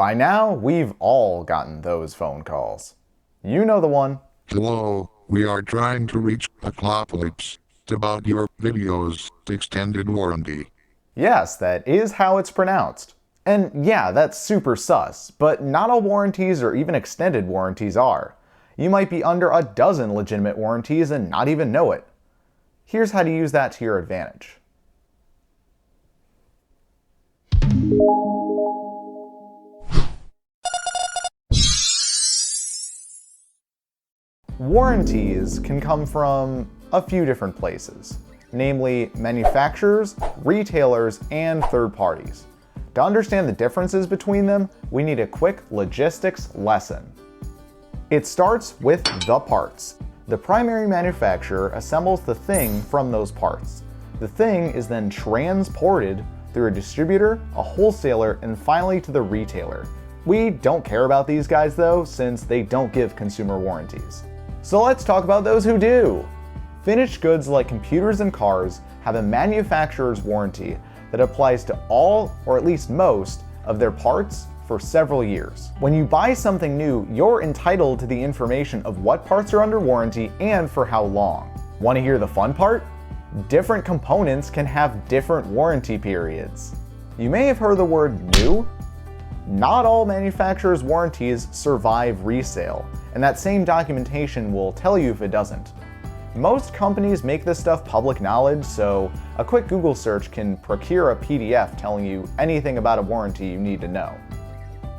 By now, we've all gotten those phone calls. You know the one. Hello, we are trying to reach Apocalypse about your video's extended warranty. Yes, that is how it's pronounced. And yeah, that's super sus, but not all warranties or even extended warranties are. You might be under a dozen legitimate warranties and not even know it. Here's how to use that to your advantage. Warranties can come from a few different places, namely manufacturers, retailers, and third parties. To understand the differences between them, we need a quick logistics lesson. It starts with the parts. The primary manufacturer assembles the thing from those parts. The thing is then transported through a distributor, a wholesaler, and finally to the retailer. We don't care about these guys though, since they don't give consumer warranties. So let's talk about those who do. Finished goods like computers and cars have a manufacturer's warranty that applies to all, or at least most, of their parts for several years. When you buy something new, you're entitled to the information of what parts are under warranty and for how long. Want to hear the fun part? Different components can have different warranty periods. You may have heard the word new. Not all manufacturers' warranties survive resale, and that same documentation will tell you if it doesn't. Most companies make this stuff public knowledge, so a quick Google search can procure a PDF telling you anything about a warranty you need to know.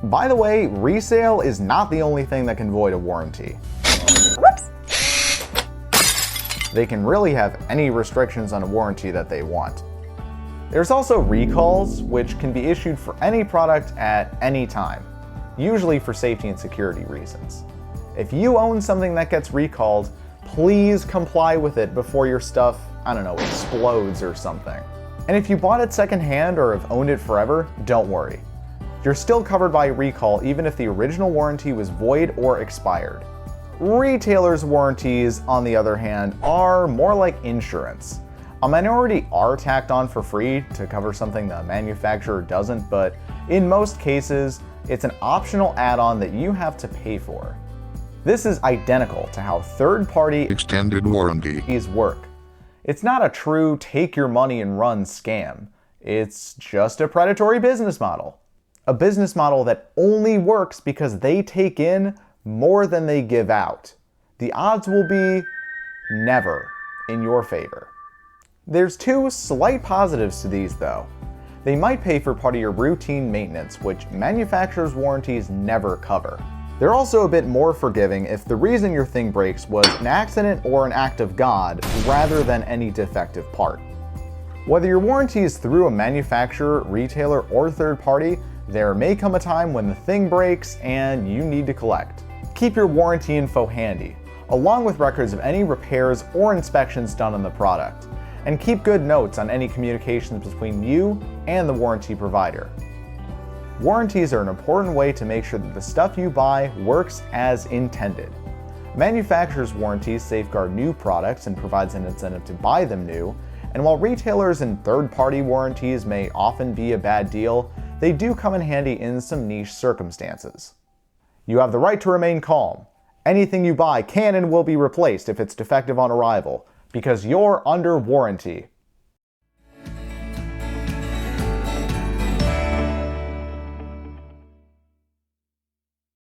By the way, resale is not the only thing that can void a warranty. Whoops. They can really have any restrictions on a warranty that they want. There's also recalls, which can be issued for any product at any time, usually for safety and security reasons. If you own something that gets recalled, please comply with it before your stuff, explodes or something. And if you bought it secondhand or have owned it forever, don't worry. You're still covered by a recall even if the original warranty was void or expired. Retailers' warranties, on the other hand, are more like insurance. A minority are tacked on for free to cover something the manufacturer doesn't, but in most cases, it's an optional add-on that you have to pay for. This is identical to how third-party extended warranties work. It's not a true take your money and run scam. It's just a predatory business model. A business model that only works because they take in more than they give out. The odds will be never in your favor. There's two slight positives to these though. They might pay for part of your routine maintenance, which manufacturers' warranties never cover. They're also a bit more forgiving if the reason your thing breaks was an accident or an act of God rather than any defective part. Whether your warranty is through a manufacturer, retailer, or third party, there may come a time when the thing breaks and you need to collect. Keep your warranty info handy, along with records of any repairs or inspections done on the product. And keep good notes on any communications between you and the warranty provider. Warranties are an important way to make sure that the stuff you buy works as intended. Manufacturers' warranties safeguard new products and provides an incentive to buy them new, and while retailers and third-party warranties may often be a bad deal, they do come in handy in some niche circumstances. You have the right to remain calm. Anything you buy can and will be replaced if it's defective on arrival, because you're under warranty.